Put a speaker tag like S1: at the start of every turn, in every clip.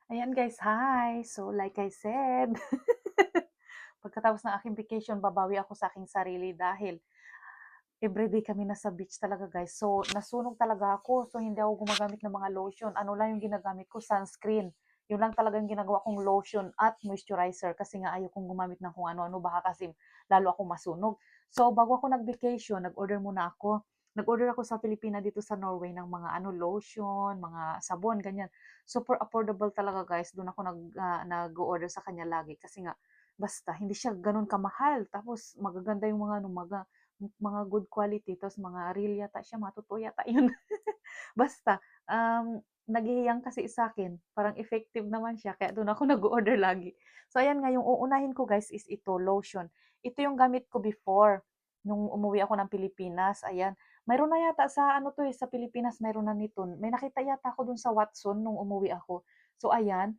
S1: Ayan guys, hi! So like I said, pagkatapos ng aking vacation, babawi ako sa aking sarili dahil everyday kami nasa beach talaga guys. So nasunog talaga ako. So hindi ako gumagamit ng mga lotion. Ano lang yung ginagamit ko? Sunscreen. Yun lang talagang ginagawa kong lotion at moisturizer kasi nga ayaw kong gumamit ng kung ano-ano baka kasi lalo ako masunog. So bago ako nag-vacation, nag-order muna ako. Nag-order ako sa Pilipinas dito sa Norway ng mga lotion, mga sabon, ganyan. Super affordable talaga guys. Doon ako nag-order sa kanya lagi kasi nga basta hindi siya ganun kamahal. Tapos magaganda yung mga good quality tapos mga real yata siya, mga totoo yata yun. Basta, naghihiyang kasi sa akin parang effective naman siya kaya do'n ako nag-o-order lagi. So ayan nga, yung uunahin ko guys is ito, lotion. Ito yung gamit ko before nung umuwi ako ng Pilipinas, ayan. Mayroon na yata sa ano 'to, sa Pilipinas mayroon na nito. May nakita yata ako do'n sa Watson nung umuwi ako. So ayan,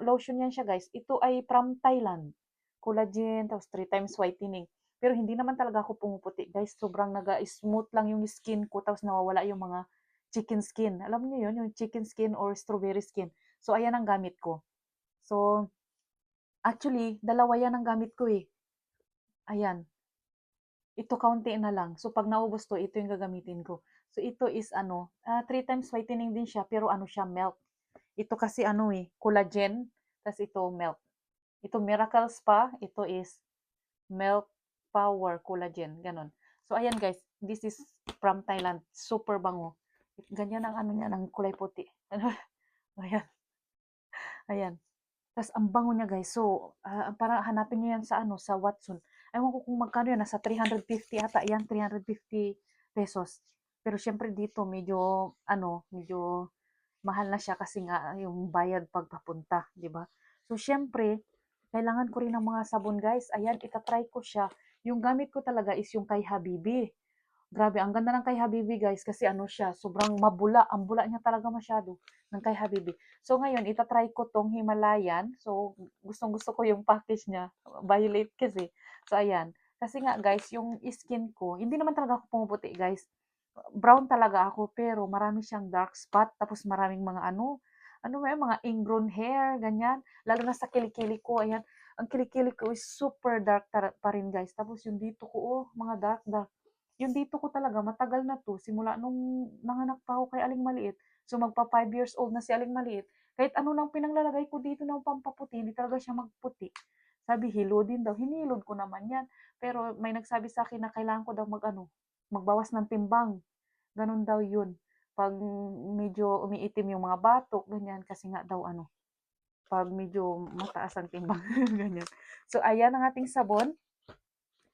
S1: lotion yan siya guys. Ito ay from Thailand. Collagen, tapos 3 times whitening. Pero hindi naman talaga ako pumuputi guys, sobrang naga-smooth lang yung skin ko tapos nawawala yung mga chicken skin. Alam niyo yun, yung chicken skin or strawberry skin. So ayan ang gamit ko. So actually, dalawa yan ang gamit ko eh. Ayan, ito kaunti na lang. So pag naubos 'to, ito yung gagamitin ko. So ito is 3 times whitening din siya pero ano siya, milk. Ito kasi ano eh, collagen, tas ito milk. Ito Miracle Spa, ito is Milk Power Collagen, gano'n. So ayan guys, this is from Thailand, super bango. Ganyan ang ano niya, ng kulay puti. Ayan, ayan. Tas ang bango niya guys. So, parang hanapin niyo yan sa ano, sa Watson. Ewan ko kung magkano yan, nasa 350 ata yan, 350 pesos. Pero siyempre dito medyo medyo mahal na siya kasi nga yung bayad pagpapunta, 'di ba? So siyempre, kailangan ko rin ng mga sabon guys. Ayan, itatry ko siya. Yung gamit ko talaga is yung kay Habibi. Grabe, ang ganda ng kay Habibi guys kasi ano siya, sobrang mabula. Ang bula niya talaga masyado ng kay Habibi. So ngayon, itatry ko tong Himalayan. So gustong gusto ko yung package niya. Violet kasi. So ayan. Kasi nga guys, yung skin ko, hindi naman talaga ako pumuputi guys. Brown talaga ako pero marami siyang dark spot. Tapos maraming mga mga ingrown hair, ganyan. Lalo na sa kilikili ko, ayan. Ang kilikili ko is super dark pa rin guys. Tapos yung dito ko, mga dark dark. Yung dito ko talaga matagal na 'to, simula nung nanganak pa ako kay Aling Maliit. So magpa 5 years old na si Aling Maliit, kahit ano lang pinanglalagay ko dito ng pampaputi, hindi talaga siya magputi. Sabi hilodin daw, hinilod ko naman 'yan. Pero may nagsabi sa akin na kailangan ko daw magbawas ng timbang, gano'n daw 'yun. 'Pag medyo umiitim yung mga batok, ganyan, kasi nga daw 'pag medyo mataas ang timbang, ganyan. So ayan ang ating sabon.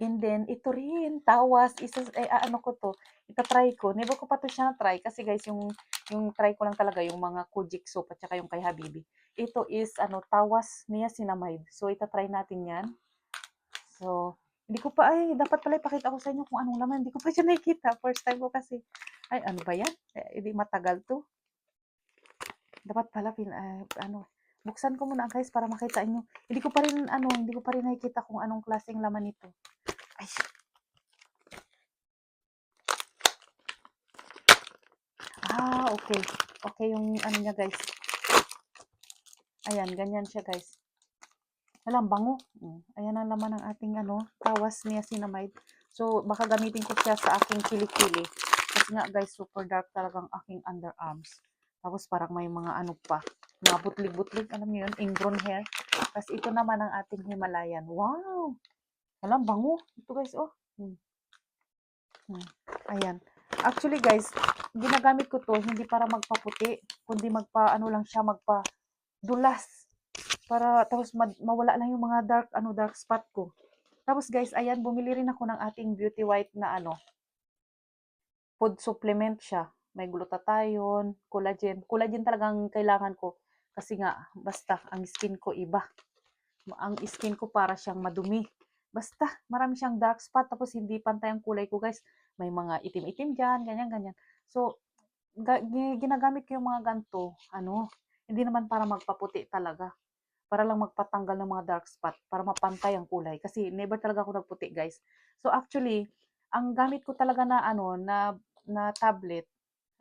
S1: And then ito rin, tawas, ano ko 'to, ita-try ko. Never ko pa 'to siya na-try kasi guys yung try ko lang talaga yung mga Kojic soap at saka yung kay Habibi. Ito is tawas niacinamide. So ita-try natin 'yan. So, hindi ko pa dapat pala ipakita ko sa inyo kung anong laman, hindi ko pa siya nakikita, first time ko kasi. Ay, ano ba 'yan? Di matagal 'to. Dapat pala buksan ko muna guys para makita niyo. Hindi ko pa rin nakikita kung anong klaseng laman nito. Ay, okay. Okay yung ano niya guys. Ayan, ganyan siya guys. Alam, bango. Ayan ang laman ng ating tawas niacinamide. So, baka gamitin ko siya sa aking kilikili. Kasi nga guys, super dark talagang aking underarms. Tapos parang may mga pa, mga butlig-butlig, alam niyo yun, ingrown hair. Tapos ito naman ang ating Himalayan. Wow! Alam, bango. Ito guys, oh. Ayan. Actually guys, ginagamit ko to hindi para magpaputi, kundi lang siya, magpadulas. Para tapos mawala lang yung mga dark spot ko. Tapos guys, ayan, bumili rin ako ng ating Beauty White na food supplement siya. May glutathione, collagen. Collagen talagang kailangan ko kasi nga basta ang skin ko iba. Ang skin ko para siyang madumi. Basta marami siyang dark spot tapos hindi pantay ang kulay ko, guys. May mga itim-itim diyan, ganyan-ganyan. So, ginagamit ko yung mga ganto, hindi naman para magpaputi talaga. Para lang magpatanggal ng mga dark spot, para mapantay ang kulay. Kasi never talaga ako nagputi, guys. So actually, ang gamit ko talaga na na tablet,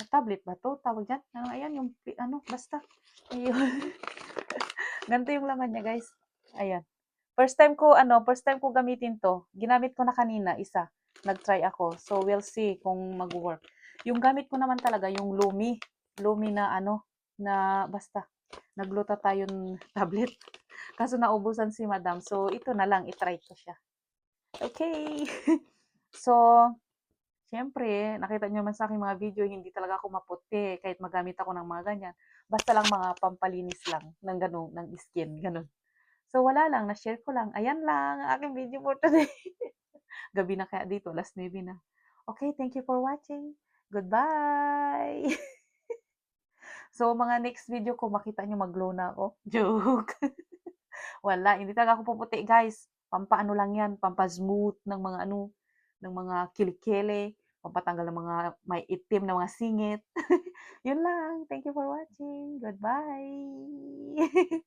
S1: tablet ba 'to, tawag diyan? Ayan yung ano, basta ayun. Ganito yung laman niya, guys. Ayan. First time ko gamitin 'to. Ginamit ko na kanina isa, nag-try ako. So, we'll see kung magwo-work. Yung gamit ko naman talaga yung Lumi na ano, na basta nagluto tayong tablet. Kaso naubusan si madam. So, ito na lang, i-try ko siya. Okay. So, siyempre, nakita niyo naman sa aking mga video, hindi talaga ako maputi kahit magamit ako ng mga ganyan. Basta lang mga pampalinis lang ng gano'n, ng skin, gano'n. So, wala lang, na-share ko lang. Ayan lang ang aking video for today. Gabi na kaya dito, 9:00 na. Okay, thank you for watching. Goodbye! So, mga next video ko, makita niyo mag-glow na ako. Joke. Wala, hindi talaga ako puputi, guys. Pampaano lang yan, pampa-smooth ng mga ano, ng mga kilikili, pampatanggal ng mga may itim na mga singit. Yun lang. Thank you for watching. Goodbye!